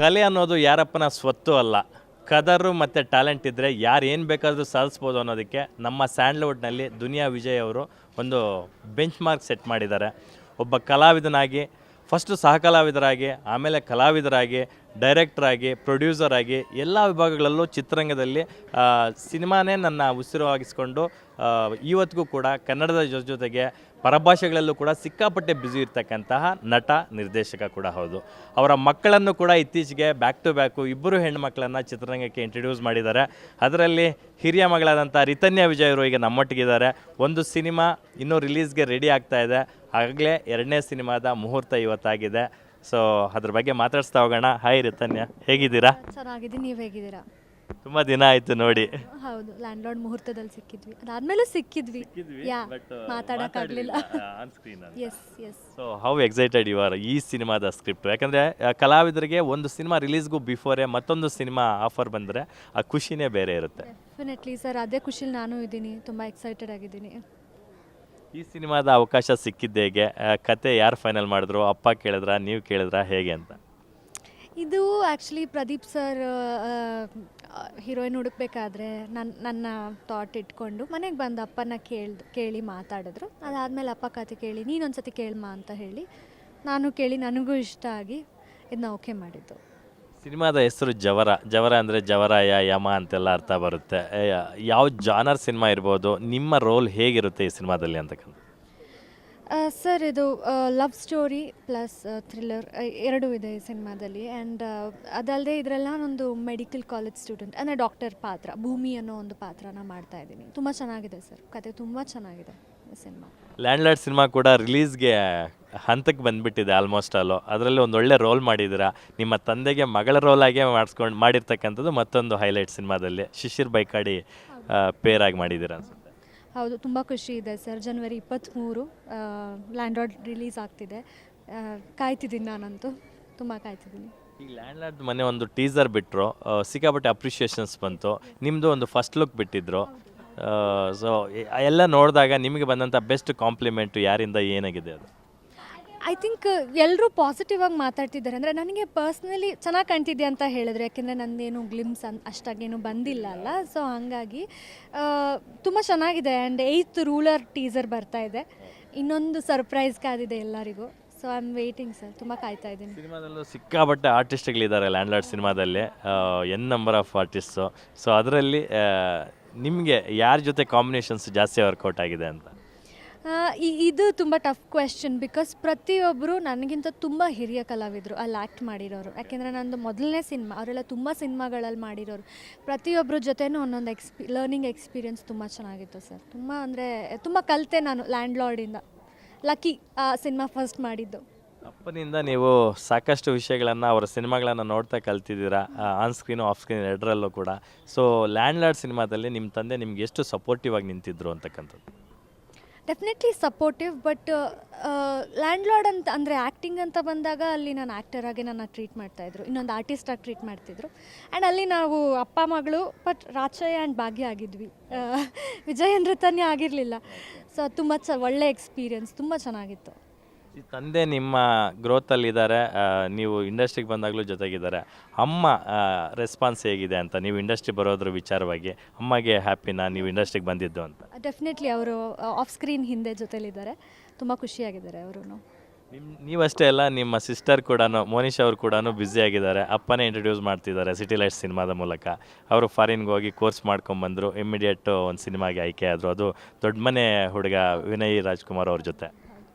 ಕಲೆ ಅನ್ನೋದು ಯಾರಪ್ಪನ ಸ್ವತ್ತು ಅಲ್ಲ. ಕದರು ಮತ್ತು ಟ್ಯಾಲೆಂಟ್ ಇದ್ದರೆ ಯಾರು ಏನು ಬೇಕಾದರೂ ಸಾಧಿಸ್ಬೋದು ಅನ್ನೋದಕ್ಕೆ ನಮ್ಮ ಸ್ಯಾಂಡ್ಲ್ವುಡ್ನಲ್ಲಿ ದುನಿಯಾ ವಿಜಯ್ ಅವರು ಒಂದು ಬೆಂಚ್ ಮಾರ್ಕ್ ಸೆಟ್ ಮಾಡಿದ್ದಾರೆ. ಒಬ್ಬ ಕಲಾವಿದನಾಗಿ ಫಸ್ಟು ಸಹಕಲಾವಿದರಾಗಿ, ಆಮೇಲೆ ಕಲಾವಿದರಾಗಿ, ಡೈರೆಕ್ಟ್ರಾಗಿ, ಪ್ರೊಡ್ಯೂಸರಾಗಿ ಎಲ್ಲ ವಿಭಾಗಗಳಲ್ಲೂ ಚಿತ್ರರಂಗದಲ್ಲಿ ಸಿನಿಮಾನೇ ನನ್ನ ಉಸಿರುವಾಗಿಸ್ಕೊಂಡು ಇವತ್ತಿಗೂ ಕೂಡ ಕನ್ನಡದ ಜೊತೆಗೆ ಪರಭಾಷೆಗಳಲ್ಲೂ ಕೂಡ ಸಿಕ್ಕಾಪಟ್ಟೆ ಬ್ಯುಸಿ ಇರ್ತಕ್ಕಂತಹ ನಟ ನಿರ್ದೇಶಕ ಕೂಡ ಹೌದು. ಅವರ ಮಕ್ಕಳನ್ನು ಕೂಡ ಇತ್ತೀಚೆಗೆ ಬ್ಯಾಕ್ ಟು ಬ್ಯಾಕು ಇಬ್ಬರು ಹೆಣ್ಣುಮಕ್ಕಳನ್ನು ಚಿತ್ರರಂಗಕ್ಕೆ ಇಂಟ್ರಡ್ಯೂಸ್ ಮಾಡಿದ್ದಾರೆ. ಅದರಲ್ಲಿ ಹಿರಿಯ ಮಗಳಾದಂಥ ರಿತನ್ಯಾ ವಿಜಯ್ ಅವರು ಈಗ ನಮ್ಮೊಟ್ಟಿಗಿದ್ದಾರೆ. ಒಂದು ಸಿನಿಮಾ ಇನ್ನೂ ರಿಲೀಸ್ಗೆ ರೆಡಿ ಆಗ್ತಾ ಇದೆ. ಆಗಲೇ 2ನೇ ಸಿನಿಮಾದ ಮುಹೂರ್ತ ಇವತ್ತಾಗಿದೆ. ಸೊ ಅದ್ರ ಬಗ್ಗೆ ಮಾತಾಡಿಸ್ತಾ ಹೋಗೋಣ. ಹಾಯ್ ರಿತನ್ಯಾ, ಹೇಗಿದ್ದೀರಾ? ಚೆನ್ನಾಗಿದ್ದೀನಿ, ನೀವು ಹೇಗಿದ್ದೀರಾ? ತುಂಬ ದಿನ ಆಯಿತು ನೋಡಿ. ಹೌದು, ಲ್ಯಾಂಡ್ಲಾರ್ಡ್ ಮುಹೂರ್ತದಲ್ಲಿ ಸಿಕ್ಕಿದ್ವಿ, ಅದಾದ್ಮೇಲೆ ಸಿಕ್ಕಿದ್ವಿ. ಯಾ ಮಾತಾಡೋಕ್ಕಾಗಲಿಲ್ಲ. Yes yes. So how excited you are ಈ ಸಿನಿಮಾದ ಸ್ಕ್ರಿಪ್ಟ್? ಯಾಕಂದರೆ ಕಲಾವಿದರಿಗೆ ಒಂದು ಸಿನಿಮಾ ರಿಲೀಸ್ಗೂ ಬಿಫೋರೇ ಮತ್ತೊಂದು ಸಿನಿಮಾ ಆಫರ್ ಬಂದರೆ ಆ ಖುಷಿನೇ ಬೇರೆ ಇರುತ್ತೆ. ಡೆಫಿನೆಟ್ಲಿ ಸರ್, ಅದೇ ಖುಷಿಲಿ ನಾನು ಇದ್ದೀನಿ, ತುಂಬ ಎಕ್ಸೈಟೆಡ್ ಆಗಿದ್ದೀನಿ. ಈ ಸಿನಿಮಾದ ಅವಕಾಶ ಸಿಕ್ಕಿದ್ದೇಗೆ? ಕತೆ ಯಾರು ಫೈನಲ್ ಮಾಡಿದ್ರು? ಅಪ್ಪ ಕೇಳಿದ್ರಾ, ನೀವು ಕೇಳಿದ್ರಾ, ಹೇಗೆ ಅಂತ? ಇದು ಆ್ಯಕ್ಚುಲಿ ಪ್ರದೀಪ್ ಸರ್ ಹೀರೋಯಿನ್ ಹುಡುಕ್ಬೇಕಾದ್ರೆ ನನ್ನ ಥಾಟ್ ಇಟ್ಕೊಂಡು ಮನೆಗೆ ಬಂದು ಅಪ್ಪನ ಕೇಳಿ ಮಾತಾಡಿದ್ರು. ಅದಾದಮೇಲೆ ಅಪ್ಪ ಕತೆ ಕೇಳಿ ನೀನೊಂದ್ಸತಿ ಕೇಳಮ್ಮ ಅಂತ ಹೇಳಿ ನಾನು ಕೇಳಿ ನನಗೂ ಇಷ್ಟ ಆಗಿ ಇದನ್ನ ಓಕೆ ಮಾಡಿದ್ದು. ಸಿನಿಮಾದ ಹೆಸರು ಜವರ. ಜವರ ಅಂದರೆ ಜವರಾಯ, ಯಮ ಅಂತೆಲ್ಲ ಅರ್ಥ ಬರುತ್ತೆ. ಯಾವ ಜಾನರ್ ಸಿನಿಮಾ ಇರ್ಬೋದು? ನಿಮ್ಮ ರೋಲ್ ಹೇಗಿರುತ್ತೆ ಈ ಸಿನಿಮಾದಲ್ಲಿ ಅಂತಕ್ಕಂಥ? ಸರ್, ಇದು ಲವ್ ಸ್ಟೋರಿ ಪ್ಲಸ್ ಥ್ರಿಲ್ಲರ್ ಎರಡೂ ಇದೆ ಈ ಸಿನಿಮಾದಲ್ಲಿ. ಆ್ಯಂಡ್ ಅದಲ್ಲದೆ ಇದರಲ್ಲಿ ನಾನೊಂದು ಮೆಡಿಕಲ್ ಕಾಲೇಜ್ ಸ್ಟೂಡೆಂಟ್ ಅಂದರೆ ಡಾಕ್ಟರ್ ಪಾತ್ರ, ಭೂಮಿ ಅನ್ನೋ ಒಂದು ಪಾತ್ರನ ಮಾಡ್ತಾ ಇದ್ದೀನಿ. ತುಂಬ ಚೆನ್ನಾಗಿದೆ ಸರ್, ಕತೆ ತುಂಬ ಚೆನ್ನಾಗಿದೆ ಈ ಸಿನಿಮಾ. ಲ್ಯಾಂಡ್ಲಾರ್ಡ್ ಸಿನಿಮಾ ಕೂಡ ರಿಲೀಸ್ಗೆ ಹಂತಕ್ಕೆ ಬಂದುಬಿಟ್ಟಿದೆ ಆಲ್ಮೋಸ್ಟ್ ಅಲ್ಲೋ. ಅದರಲ್ಲಿ ಒಂದು ಒಳ್ಳೆ ರೋಲ್ ಮಾಡಿದ್ದೀರಾ. ನಿಮ್ಮ ತಂದೆಗೆ ಮಗಳ ರೋಲಾಗೆ ಮಾಡಿರ್ತಕ್ಕಂಥದ್ದು ಮತ್ತೊಂದು ಹೈಲೈಟ್ ಸಿನಿಮಾದಲ್ಲಿ ಶಿಶಿರ್ ಬೈಕಾಡಿ ಪೇರಾಗಿ ಮಾಡಿದ್ದೀರಾ ಅನ್ಸುತ್ತೆ. ಹೌದು, ತುಂಬ ಖುಷಿ ಇದೆ ಸರ್. ಜನವರಿ 23 ಲ್ಯಾಂಡ್ಲಾರ್ಡ್ ರಿಲೀಸ್ ಆಗ್ತಿದೆ. ಕಾಯ್ತಿದ್ದೀನಿ, ನಾನಂತೂ ತುಂಬ ಕಾಯ್ತಿದ್ದೀನಿ. ಈ ಲ್ಯಾಂಡ್ಲಾರ್ಡ್ ಮೊನ್ನೆ ಒಂದು ಟೀಸರ್ ಬಿಟ್ಟರು, ಸಿಕ್ಕಾಪಟ್ಟೆ ಅಪ್ರಿಷಿಯೇಷನ್ಸ್ ಬಂತು. ನಿಮ್ಮದು ಒಂದು ಫಸ್ಟ್ ಲುಕ್ ಬಿಟ್ಟಿದ್ರು. ಸೊ ಎಲ್ಲ ನೋಡಿದಾಗ ನಿಮಗೆ ಬಂದಂಥ ಬೆಸ್ಟ್ ಕಾಂಪ್ಲಿಮೆಂಟು ಯಾರಿಂದ ಏನಾಗಿದೆ ಅದು? ಐ ಥಿಂಕ್ ಎಲ್ಲರೂ ಪಾಸಿಟಿವ್ ಆಗಿ ಮಾತಾಡ್ತಿದ್ದಾರೆ. ಅಂದರೆ ನನಗೆ ಪರ್ಸ್ನಲಿ ಚೆನ್ನಾಗಿ ಕಾಣ್ತಿದ್ದೆ ಅಂತ ಹೇಳಿದ್ರು, ಯಾಕೆಂದರೆ ನನ್ನದೇನು ಗ್ಲಿಮ್ಸ್ ಅಷ್ಟಾಗೇನು ಬಂದಿಲ್ಲ ಅಲ್ಲ. ಸೊ ಹಾಗಾಗಿ ತುಂಬ ಚೆನ್ನಾಗಿದೆ. ಆ್ಯಂಡ್ 8th ರೂಲರ್ ಟೀಸರ್ ಬರ್ತಾ ಇದೆ. ಇನ್ನೊಂದು ಸರ್ಪ್ರೈಸ್ ಕಾದಿದೆ ಎಲ್ಲರಿಗೂ. So I am waiting sir, ತುಂಬ ಕಾಯ್ತಾ ಇದ್ದೀನಿ. ಸಿನಿಮಾದಲ್ಲೂ ಸಿಕ್ಕಾಪಟ್ಟೆ ಆರ್ಟಿಸ್ಟ್ಗಳಿದ್ದಾರೆ ಲ್ಯಾಂಡ್ಲಾರ್ಡ್ ಸಿನಿಮಾದಲ್ಲಿ, ನಂಬರ್ ಆಫ್ ಆರ್ಟಿಸ್ಟು. ಸೊ ಅದರಲ್ಲಿ ನಿಮಗೆ ಯಾರ ಜೊತೆ ಕಾಂಬಿನೇಷನ್ಸ್ ಜಾಸ್ತಿ ವರ್ಕೌಟ್ ಆಗಿದೆ ಅಂತ? ಇದು ತುಂಬ ಟಫ್ ಕ್ವೆಶ್ಚನ್. ಬಿಕಾಸ್ ಪ್ರತಿಯೊಬ್ಬರು ನನಗಿಂತ ತುಂಬ ಹಿರಿಯ ಕಲಾವಿದರು ಅಲ್ಲಿ ಆ್ಯಕ್ಟ್ ಮಾಡಿರೋರು. ಯಾಕೆಂದರೆ ನಂದು ಮೊದಲನೇ ಸಿನಿಮಾ, ಅವರೆಲ್ಲ ತುಂಬ ಸಿನಿಮಾಗಳಲ್ಲಿ ಮಾಡಿರೋರು. ಪ್ರತಿಯೊಬ್ಬರ ಜೊತೆನೂ ಒಂದೊಂದು ಲರ್ನಿಂಗ್ ಎಕ್ಸ್ಪೀರಿಯನ್ಸ್ ತುಂಬ ಚೆನ್ನಾಗಿತ್ತು ಸರ್. ತುಂಬ ಅಂದರೆ ತುಂಬ ಕಲಿತೆ ನಾನು ಲ್ಯಾಂಡ್ಲಾರ್ಡಿಂದ. ಲಕ್ಕಿ ಆ ಸಿನಿಮಾ ಫಸ್ಟ್ ಮಾಡಿದ್ದು. ಅಪ್ಪನಿಂದ ನೀವು ಸಾಕಷ್ಟು ವಿಷಯಗಳನ್ನು, ಅವರ ಸಿನಿಮಾಗಳನ್ನು ನೋಡ್ತಾ ಕಲ್ತಿದ್ದೀರಾ, ಆನ್ ಸ್ಕ್ರೀನು ಆಫ್ ಸ್ಕ್ರೀನ್ ಎರಡರಲ್ಲೂ ಕೂಡ. ಸೊ ಲ್ಯಾಂಡ್ಲಾರ್ಡ್ ಸಿನಿಮಾದಲ್ಲಿ ನಿಮ್ಮ ತಂದೆ ನಿಮ್ಗೆ ಎಷ್ಟು ಸಪೋರ್ಟಿವ್ ಆಗಿ ನಿಂತಿದ್ರು ಅಂತಕ್ಕಂಥದ್ದು? Definitely supportive. ಬಟ್ ಲ್ಯಾಂಡ್ಲಾರ್ಡ್ ಅಂತ ಅಂದರೆ ಆ್ಯಕ್ಟಿಂಗ್ ಅಂತ ಬಂದಾಗ ಅಲ್ಲಿ ನಾನು ಆ್ಯಕ್ಟರಾಗಿ ನನ್ನ ಟ್ರೀಟ್ ಮಾಡ್ತಾಯಿದ್ರು, ಇನ್ನೊಂದು ಆರ್ಟಿಸ್ಟಾಗಿ ಟ್ರೀಟ್ ಮಾಡ್ತಿದ್ರು. ಆ್ಯಂಡ್ ಅಲ್ಲಿ ನಾವು ಅಪ್ಪ ಮಗಳು, ಬಟ್ ರಾಚಯ್ಯ ಆ್ಯಂಡ್ ಭಾಗ್ಯ ಆಗಿದ್ವಿ, ವಿಜಯ್ ರಿತನ್ಯಾ ಆಗಿರಲಿಲ್ಲ. ಸೊ ತುಂಬ ಒಳ್ಳೆ ಎಕ್ಸ್ಪೀರಿಯನ್ಸ್, ತುಂಬ ಚೆನ್ನಾಗಿತ್ತು. ಈ ತಂದೆ ನಿಮ್ಮ ಗ್ರೋತಲ್ಲಿದ್ದಾರೆ, ನೀವು ಇಂಡಸ್ಟ್ರಿಗೆ ಬಂದಾಗಲೂ ಜೊತೆಗಿದ್ದಾರೆ. ಅಮ್ಮ ರೆಸ್ಪಾನ್ಸ್ ಹೇಗಿದೆ ಅಂತ, ನೀವು ಇಂಡಸ್ಟ್ರಿ ಬರೋದ್ರ ವಿಚಾರವಾಗಿ ಅಮ್ಮಗೆ ಹ್ಯಾಪಿನಾ ನೀವು ಇಂಡಸ್ಟ್ರಿಗೆ ಬಂದಿದ್ದು ಅಂತ? ಡೆಫಿನೆಟ್ಲಿ ಅವರು ಆಫ್ ಸ್ಕ್ರೀನ್ ಹಿಂದೆ ಜೊತೆಲಿದ್ದಾರೆ, ತುಂಬ ಖುಷಿಯಾಗಿದ್ದಾರೆ ಅವರು. ನೀವಷ್ಟೇ ಅಲ್ಲ, ನಿಮ್ಮ ಸಿಸ್ಟರ್ ಕೂಡ, ಮೋನಿಶಾ ಅವರು ಕೂಡ ಬ್ಯುಸಿ ಆಗಿದ್ದಾರೆ. ಅಪ್ಪನೇ ಇಂಟ್ರಡ್ಯೂಸ್ ಮಾಡ್ತಿದ್ದಾರೆ ಸಿಟಿ ಲೈಟ್ಸ್ ಸಿನಿಮಾದ ಮೂಲಕ. ಅವರು ಫಾರಿನ್ಗೆ ಹೋಗಿ ಕೋರ್ಸ್ ಮಾಡ್ಕೊಂಬಂದರು, ಇಮ್ಮಿಡಿಯೇಟ್ ಒಂದು ಸಿನಿಮಾಗೆ ಆಯ್ಕೆ ಆದರು. ಅದು ದೊಡ್ಡ ಮನೆ ಹುಡುಗ ವಿನಯ್ ರಾಜ್ಕುಮಾರ್ ಅವ್ರ ಜೊತೆ.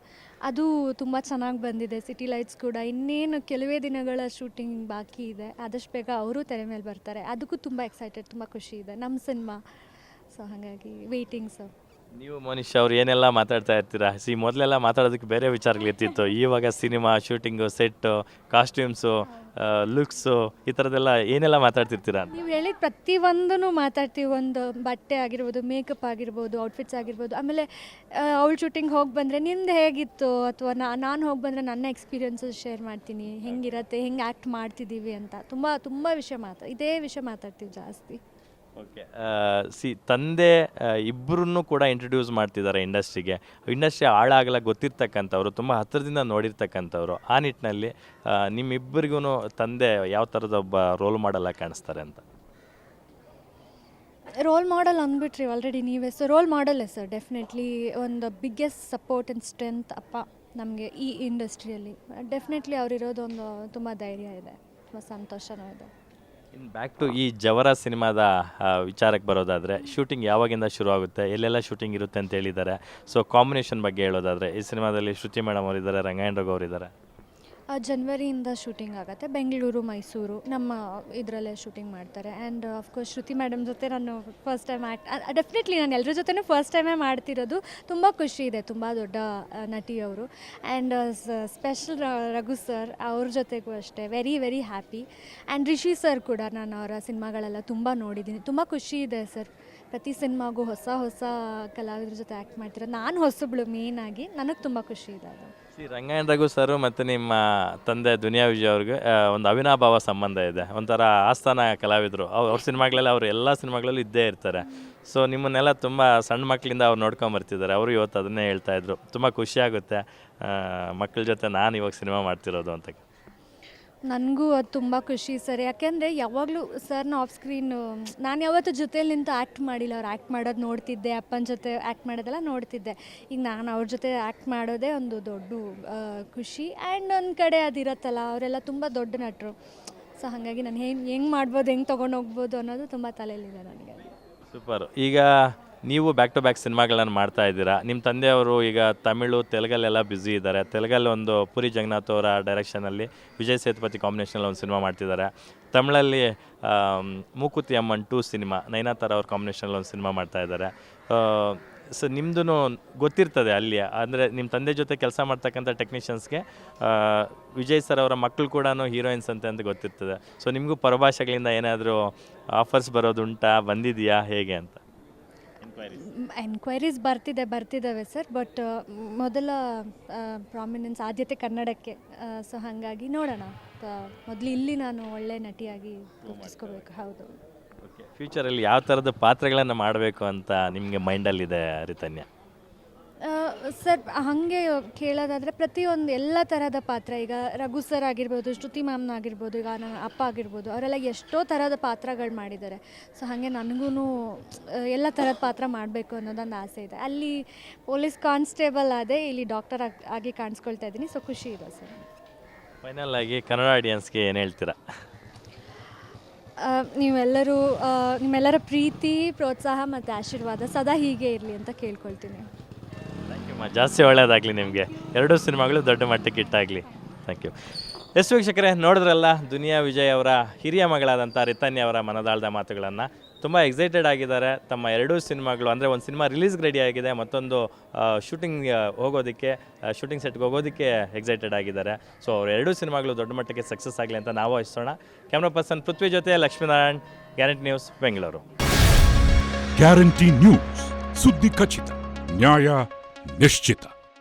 ಅದು ತುಂಬ ಚೆನ್ನಾಗಿ ಬಂದಿದೆ. ಸಿಟಿ ಲೈಟ್ಸ್ ಕೂಡ ಇನ್ನೇನು ಕೆಲವೇ ದಿನಗಳ ಶೂಟಿಂಗ್ ಬಾಕಿ ಇದೆ. ಆದಷ್ಟು ಬೇಗ ಅವರು ತೆರೆ ಮೇಲೆ ಬರ್ತಾರೆ. ಅದಕ್ಕೂ ತುಂಬ ಎಕ್ಸೈಟೆಡ್, ತುಂಬ ಖುಷಿ ಇದೆ, ನಮ್ಮ ಸಿನಿಮಾ. ಸೊ ಹಾಗಾಗಿ ವೇಟಿಂಗ್ ಸರ್. ನೀವು ಮೋನಿಶಾ ಅವ್ರು ಏನೆಲ್ಲ ಮಾತಾಡ್ತಾ ಇರ್ತೀರಾ? ಮೊದಲೆಲ್ಲ ಮಾತಾಡೋದಕ್ಕೆ ಬೇರೆ ವಿಚಾರಗಳಿರ್ತಿತ್ತು. ಇವಾಗ cinema shooting, set, costumes, looks, ಈ ಥರದ್ದೆಲ್ಲ ಏನೆಲ್ಲ ಮಾತಾಡ್ತಿರ್ತೀರಾ? ನೀವು ಹೇಳಿದ ಪ್ರತಿಯೊಂದೂ ಮಾತಾಡ್ತೀವಿ. ಒಂದು ಬಟ್ಟೆ ಆಗಿರ್ಬೋದು, ಮೇಕಪ್ ಆಗಿರ್ಬೋದು, ಔಟ್ಫಿಟ್ಸ್ ಆಗಿರ್ಬೋದು. ಆಮೇಲೆ ಅವಳು ಶೂಟಿಂಗ್ ಹೋಗಿ ಬಂದರೆ ನಿಂದು ಹೇಗಿತ್ತು, ಅಥವಾ ನಾನು ಹೋಗಿ ಬಂದರೆ ನನ್ನ ಎಕ್ಸ್ಪೀರಿಯನ್ಸಸ್ ಶೇರ್ ಮಾಡ್ತೀನಿ, ಹೆಂಗಿರತ್ತೆ, ಹೆಂಗೆ ಆ್ಯಕ್ಟ್ ಮಾಡ್ತಿದ್ದೀವಿ ಅಂತ. ತುಂಬ ತುಂಬ ವಿಷಯ ಇದೇ ವಿಷಯ ಮಾತಾಡ್ತೀವಿ ಜಾಸ್ತಿ. ಓಕೆ. ತಂದೆ ಇಬ್ಬರನ್ನು ಕೂಡ ಇಂಟ್ರಡ್ಯೂಸ್ ಮಾಡ್ತಿದ್ದಾರೆ ಇಂಡಸ್ಟ್ರಿಗೆ. ಇಂಡಸ್ಟ್ರಿ ಹಾಳಾಗಲ್ಲ ಗೊತ್ತಿರ್ತಕ್ಕಂಥವ್ರು, ತುಂಬ ಹತ್ತಿರದಿಂದ ನೋಡಿರ್ತಕ್ಕಂಥವ್ರು. ಆ ನಿಟ್ಟಿನಲ್ಲಿ ನಿಮ್ಮಿಬ್ಬರಿಗೂ ತಂದೆ ಯಾವ ಥರದ ಒಬ್ಬ ರೋಲ್ ಮಾಡಲ್ಲ ಕಾಣಿಸ್ತಾರೆ ಅಂತ? ರೋಲ್ ಮಾಡೆಲ್ ಅಂದ್ಬಿಟ್ರಿ ಆಲ್ರೆಡಿ ನೀವೇ. ಸೊ ರೋಲ್ ಮಾಡೆಲ್ಲೇ ಸರ್, ಡೆಫಿನೆಟ್ಲಿ ಒಂದು ಬಿಗ್ಗೆಸ್ಟ್ ಸಪೋರ್ಟ್ ಆ್ಯಂಡ್ ಸ್ಟ್ರೆಂತ್ ಅಪ್ಪ ನಮಗೆ ಈ ಇಂಡಸ್ಟ್ರಿಯಲ್ಲಿ. ಡೆಫಿನೆಟ್ಲಿ ಅವರಿರೋದೊಂದು ತುಂಬ ಧೈರ್ಯ ಇದೆ, ತುಂಬ ಸಂತೋಷನೂ ಇದೆ. ಇನ್ನು ಬ್ಯಾಕ್ ಟು ಈ ಜವರ ಸಿನಿಮಾದ ವಿಚಾರಕ್ಕೆ ಬರೋದಾದರೆ, ಶೂಟಿಂಗ್ ಯಾವಾಗಿಂದ ಶುರು ಆಗುತ್ತೆ, ಎಲ್ಲೆಲ್ಲ ಶೂಟಿಂಗ್ ಇರುತ್ತೆ ಅಂತ ಹೇಳಿದ್ದಾರೆ. ಸೊ ಕಾಂಬಿನೇಷನ್ ಬಗ್ಗೆ ಹೇಳೋದಾದರೆ, ಈ ಸಿನಿಮಾದಲ್ಲಿ ಶ್ರುತಿ ಮೇಡಮ್ ಅವರಿದ್ದಾರೆ, ರಂಗಾಯಣ ರಘು ಅವರಿದ್ದಾರೆ. ಜನವರಿಯಿಂದ ಶೂಟಿಂಗ್ ಆಗುತ್ತೆ. ಬೆಂಗಳೂರು, ಮೈಸೂರು ನಮ್ಮ ಇದರಲ್ಲೇ ಶೂಟಿಂಗ್ ಮಾಡ್ತಾರೆ. ಆ್ಯಂಡ್ ಆಫ್ಕೋರ್ಸ್ ಶ್ರುತಿ ಮೇಡಮ್ ಜೊತೆ ನಾನು ಫಸ್ಟ್ ಟೈಮ್ ಡೆಫಿನೆಟ್ಲಿ ನಾನು ಎಲ್ಲರ ಜೊತೆನೂ ಫಸ್ಟ್ ಟೈಮೇ ಮಾಡ್ತಿರೋದು. ತುಂಬ ಖುಷಿ ಇದೆ, ತುಂಬ ದೊಡ್ಡ ನಟಿ ಅವರು. ಆ್ಯಂಡ್ ಸ್ಪೆಷಲ್ ರಘು ಸರ್ ಅವ್ರ ಜೊತೆಗೂ ಅಷ್ಟೇ very very happy. And Rishi sir ಕೂಡ ನಾನು ಅವರ ಸಿನಿಮಾಗಳೆಲ್ಲ ತುಂಬ ನೋಡಿದ್ದೀನಿ. ತುಂಬ ಖುಷಿ ಇದೆ ಸರ್, ಪ್ರತಿ ಸಿನಿಮಾಗೂ ಹೊಸ ಹೊಸ ಕಲಾವಿದ್ರ ಜೊತೆ ಆ್ಯಕ್ಟ್ ಮಾಡ್ತಿರೋದು. ನಾನು ಹೊಸಬ್ಳು ಮೇಯ್ನಾಗಿ, ನನಗೆ ತುಂಬ ಖುಷಿ ಇದೆ ಅದು. ರಂಗಾಯಣ ರಘು ಸರು ಮತ್ತು ನಿಮ್ಮ ತಂದೆ ದುನಿಯಾ ವಿಜಯ್ ಅವ್ರಿಗೆ ಒಂದು ಅವಿನಾಭಾವ ಸಂಬಂಧ ಇದೆ. ಒಂಥರ ಆಸ್ಥಾನ ಕಲಾವಿದರು. ಅವ್ರ ಸಿನಿಮಾಗಳೆಲ್ಲ ಅವರು ಎಲ್ಲ ಸಿನಿಮಾಗಳಲ್ಲೂ ಇದ್ದೇ ಇರ್ತಾರೆ. ಸೊ ನಿಮ್ಮನ್ನೆಲ್ಲ ತುಂಬ ಸಣ್ಣ ಮಕ್ಕಳಿಂದ ಅವ್ರು ನೋಡ್ಕೊಂಬರ್ತಿದ್ದಾರೆ. ಅವರು ಇವತ್ತು ಅದನ್ನೇ ಹೇಳ್ತಾಯಿದ್ರು. ತುಂಬ ಖುಷಿಯಾಗುತ್ತೆ ಮಕ್ಕಳ ಜೊತೆ ನಾನು ಇವಾಗ ಸಿನಿಮಾ ಮಾಡ್ತಿರೋದು ಅಂತ. ನನಗೂ ಅದು ತುಂಬ ಖುಷಿ ಸರ್. ಯಾಕೆಂದರೆ ಯಾವಾಗಲೂ ಸರ್ನ ಆಫ್ ಸ್ಕ್ರೀನ್ ನಾನು ಯಾವತ್ತೂ ಜೊತೆಯಲ್ಲಿ ನಿಂತು ಆ್ಯಕ್ಟ್ ಮಾಡಿಲ್ಲ. ಅವ್ರು ಆ್ಯಕ್ಟ್ ಮಾಡೋದು ನೋಡ್ತಿದ್ದೆ, ಅಪ್ಪನ ಜೊತೆ ಆ್ಯಕ್ಟ್ ಮಾಡೋದೆಲ್ಲ ನೋಡ್ತಿದ್ದೆ. ಈಗ ನಾನು ಅವ್ರ ಜೊತೆ ಆ್ಯಕ್ಟ್ ಮಾಡೋದೇ ಒಂದು ದೊಡ್ಡ ಖುಷಿ. ಆ್ಯಂಡ್ ಒಂದು ಕಡೆ ಅದಿರತ್ತಲ್ಲ, ಅವರೆಲ್ಲ ತುಂಬ ದೊಡ್ಡ ನಟರು. ಸೊ ಹಾಗಾಗಿ ನಾನು ಹೆಂಗೆ ಮಾಡ್ಬೋದು, ಹೆಂಗೆ ತೊಗೊಂಡು ಹೋಗ್ಬೋದು ಅನ್ನೋದು ತುಂಬ ತಲೆಯಲ್ಲಿದೆ ನನಗೆ. ಸೂಪರ್. ಈಗ ನೀವು ಬ್ಯಾಕ್ ಟು ಬ್ಯಾಕ್ ಸಿನಿಮಾಗಳನ್ನು ಮಾಡ್ತಾ ಇದ್ದೀರಾ. ನಿಮ್ಮ ತಂದೆಯವರು ಈಗ ತಮಿಳು, ತೆಲುಗಲ್ಲೆಲ್ಲ ಬ್ಯುಸಿ ಇದ್ದಾರೆ. ತೆಲುಗಲ್ಲಿ ಒಂದು ಪುರಿ ಜಗನ್ನಾಥ್ ಅವರ ಡೈರೆಕ್ಷನಲ್ಲಿ ವಿಜಯ್ ಸೇತುಪತಿ ಕಾಂಬಿನೇಷನಲ್ಲಿ ಒಂದು ಸಿನಿಮಾ ಮಾಡ್ತಿದ್ದಾರೆ. ತಮಿಳಲ್ಲಿ ಮೂಕುತಿ ಅಮ್ಮನ್ 2 ಸಿನಿಮಾ ನಯನತಾರ ಅವ್ರ ಕಾಂಬಿನೇಷನಲ್ಲಿ ಒಂದು ಸಿನಿಮಾ ಮಾಡ್ತಾ ಇದ್ದಾರೆ. ಸೊ ನಿಮ್ಮದು ಗೊತ್ತಿರ್ತದೆ ಅಲ್ಲಿ, ಅಂದರೆ ನಿಮ್ಮ ತಂದೆ ಜೊತೆ ಕೆಲಸ ಮಾಡ್ತಕ್ಕಂಥ ಟೆಕ್ನಿಷಿಯನ್ಸ್ಗೆ ವಿಜಯ್ ಸರ್ ಅವರ ಮಕ್ಕಳು ಕೂಡ ಹೀರೋಯಿನ್ಸ್ ಅಂತ ಗೊತ್ತಿರ್ತದೆ. ಸೊ ನಿಮಗೂ ಪರಭಾಷೆಗಳಿಂದ ಏನಾದರೂ ಆಫರ್ಸ್ ಬರೋದುಂಟಾ, ಬಂದಿದೆಯಾ, ಹೇಗೆ ಅಂತ? ಎನ್ಕ್ವೈರೀಸ್ ಬರ್ತಿದ್ದಾವೆ ಸರ್. ಬಟ್ ಮೊದಲ ಪ್ರಾಮಿನೆನ್ಸ್ ಆದ್ಯತೆ ಕನ್ನಡಕ್ಕೆ. ಸೊ ಹಾಗಾಗಿ ನೋಡೋಣ. ಮೊದಲು ಇಲ್ಲಿ ನಾನು ಒಳ್ಳೆ ನಟಿಯಾಗಿ ಗುರುತಿಸ್ಕೋಬೇಕು. ಹೌದು. ಓಕೆ. ಫ್ಯೂಚರಲ್ಲಿ ಯಾವ ಥರದ ಪಾತ್ರಗಳನ್ನು ಮಾಡಬೇಕು ಅಂತ ನಿಮಗೆ ಮೈಂಡಲ್ಲಿದೆ ರಿತನ್ಯ? ಸರ್ ಹಾಗೆ ಕೇಳೋದಾದರೆ ಪ್ರತಿಯೊಂದು ಎಲ್ಲ ಥರದ ಪಾತ್ರ, ಈಗ ರಘು ಸರ್ ಆಗಿರ್ಬೋದು, ಶ್ರುತಿ ಮ್ಯಾಮ್ನ ಆಗಿರ್ಬೋದು, ಈಗ ನನ್ನ ಅಪ್ಪ ಆಗಿರ್ಬೋದು, ಅವರೆಲ್ಲ ಎಷ್ಟೋ ಥರದ ಪಾತ್ರಗಳು ಮಾಡಿದ್ದಾರೆ. ಸೊ ಹಾಗೆ ನನಗೂ ಎಲ್ಲ ಥರದ ಪಾತ್ರ ಮಾಡಬೇಕು ಅನ್ನೋದೊಂದು ಆಸೆ ಇದೆ. ಅಲ್ಲಿ ಪೊಲೀಸ್ ಕಾನ್ಸ್ಟೇಬಲ್ ಆದೆ, ಇಲ್ಲಿ ಡಾಕ್ಟರ್ ಆಗಿ ಕಾಣಿಸ್ಕೊಳ್ತಾ ಇದ್ದೀನಿ. ಸೊ ಖುಷಿ ಇದೆ ಸರ್. ಫೈನಲ್ ಆಗಿ ಕನ್ನಡ ಆಡಿಯನ್ಸ್ಗೆ ಏನು ಹೇಳ್ತೀರಾ? ನಿಮ್ಮೆಲ್ಲರ ಪ್ರೀತಿ, ಪ್ರೋತ್ಸಾಹ ಮತ್ತು ಆಶೀರ್ವಾದ ಸದಾ ಹೀಗೆ ಇರಲಿ ಅಂತ ಕೇಳ್ಕೊಳ್ತೀನಿ. ಜಾಸ್ತಿ ಒಳ್ಳೆಯದಾಗಲಿ ನಿಮಗೆ. 2 ಸಿನಿಮಾಗಳು ದೊಡ್ಡ ಮಟ್ಟಕ್ಕೆ ಇಟ್ಟಾಗಲಿ. Thank you. ಎಷ್ಟು ವೀಕ್ಷಕರೇ, ನೋಡಿದ್ರಲ್ಲ ದುನಿಯಾ ವಿಜಯ್ ಅವರ ಹಿರಿಯ ಮಗಳಾದಂಥ ರಿತನ್ಯ ಅವರ ಮನದಾಳದ ಮಾತುಗಳನ್ನು. ತುಂಬ ಎಕ್ಸೈಟೆಡ್ ಆಗಿದ್ದಾರೆ. ತಮ್ಮ 2 ಸಿನಿಮಾಗಳು, ಅಂದರೆ ಒಂದು ಸಿನಿಮಾ ರಿಲೀಸ್ಗೆ ರೆಡಿ ಆಗಿದೆ, ಮತ್ತೊಂದು ಶೂಟಿಂಗ್ ಸೆಟ್ಗೆ ಹೋಗೋದಕ್ಕೆ ಎಕ್ಸೈಟೆಡ್ ಆಗಿದ್ದಾರೆ. ಸೊ ಅವ್ರ 2 ಸಿನಿಮಾಗಳು ದೊಡ್ಡ ಮಟ್ಟಕ್ಕೆ ಸಕ್ಸಸ್ ಆಗಲಿ ಅಂತ ನಾವು ಇಷ್ಟೋಣ. ಕ್ಯಾಮ್ರಾ ಪರ್ಸನ್ ಪೃಥ್ವಿ ಜೊತೆ Lakshminarayan, guarantee news, Bengaluru. Guarantee news, ಸುದ್ದಿ ಖಚಿತ, ನ್ಯಾಯ ನಿಶ್ಚಿತ.